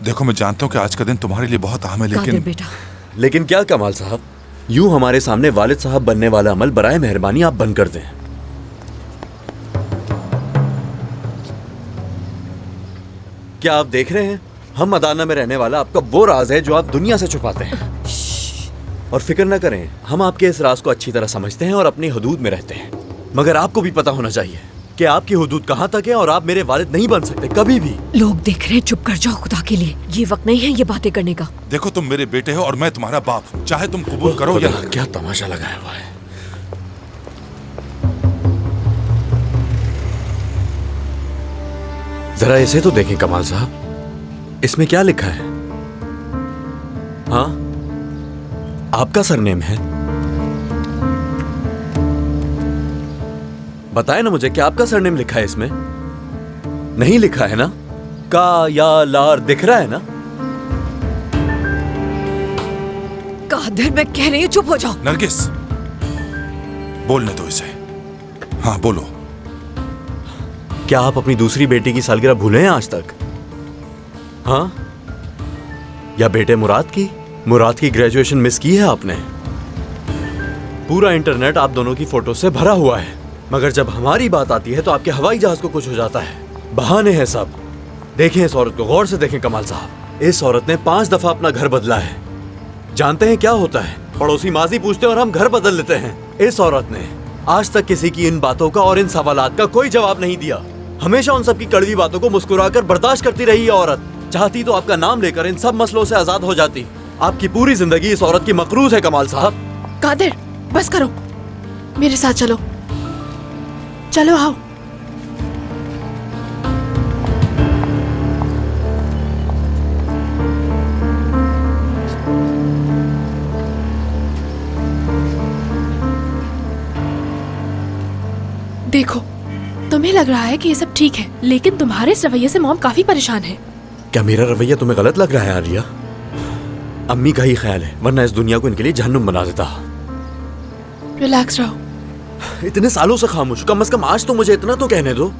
देखो मैं जानता हूँ कि आज का दिन तुम्हारे लिए बहुत अहम है, कादिर लेकिन बेटा, लेकिन क्या कमाल साहब, यूं हमारे सामने वालिद साहब बनने वाला अमल बराए मेहरबानी आप बंद कर दें। क्या आप देख रहे हैं, हम अदाना में रहने वाला आपका वो राज है जो आप दुनिया से छुपाते हैं। और फिक्र न करें, हम आपके इस राज को अच्छी तरह समझते हैं और अपनी हदूद में रहते हैं। मगर आपको भी पता होना चाहिए कि आपकी हुदूद कहां तक है और आप मेरे वालिद नहीं बन सकते कभी भी। लोग देख रहे हैं, चुप कर जाओ खुदा के लिए। ये वक्त नहीं है ये बातें करने का। देखो तुम मेरे बेटे हो और मैं तुम्हारा बाप हूँ, चाहे तुम कबूल करो या क्या तमाशा लगाया हुआ है। जरा इसे तो देखें कमाल साहब, इसमें क्या लिखा है? हाँ, आपका सरनेम है। बताए ना मुझे, क्या आपका सरनेम लिखा है इसमें? नहीं लिखा है ना? का या लार दिख रहा है ना? कादिर, मैं कह रही हूँ चुप हो जाओ। नरगिस, बोलने दो इसे। हाँ बोलो। क्या आप अपनी दूसरी बेटी की सालगिरह भूले हैं आज तक? हाँ, या बेटे मुराद की ग्रेजुएशन मिस की है आपने? पूरा इंटरनेट आप दोनों की फोटो से भरा हुआ है, मगर जब हमारी बात आती है तो आपके हवाई जहाज को कुछ हो जाता है। बहाने हैं सब। देखें इस औरत को, गौर से देखें कमाल साहब। इस औरत ने 5 दफा अपना घर बदला है। जानते हैं क्या होता है? पड़ोसी माजी पूछते हैं और हम घर बदल लेते हैं। इस औरत ने आज तक किसी की इन बातों का और इन सवालात का कोई जवाब नहीं दिया। हमेशा उन सब की कड़वी बातों को मुस्कुराकर बर्दाश्त करती रही ये औरत। चाहती तो आपका नाम लेकर इन सब मसलों से आजाद हो जाती। आपकी पूरी जिंदगी इस औरत की मकरूज है कमाल साहब। कादिर, बस करो, मेरे साथ चलो। चलो आओ। देखो, तुम्हें लग रहा है कि ये सब ठीक है, लेकिन तुम्हारे इस रवैये से मॉम काफी परेशान है। क्या मेरा रवैया तुम्हें गलत लग रहा है आलिया? अम्मी का ही ख्याल है, वरना इस दुनिया को इनके लिए जहन्नुम बना देता। रिलैक्स रहो। इतने सालों से खामोश, कम से कम आज तो मुझे इतना तो कहने दो।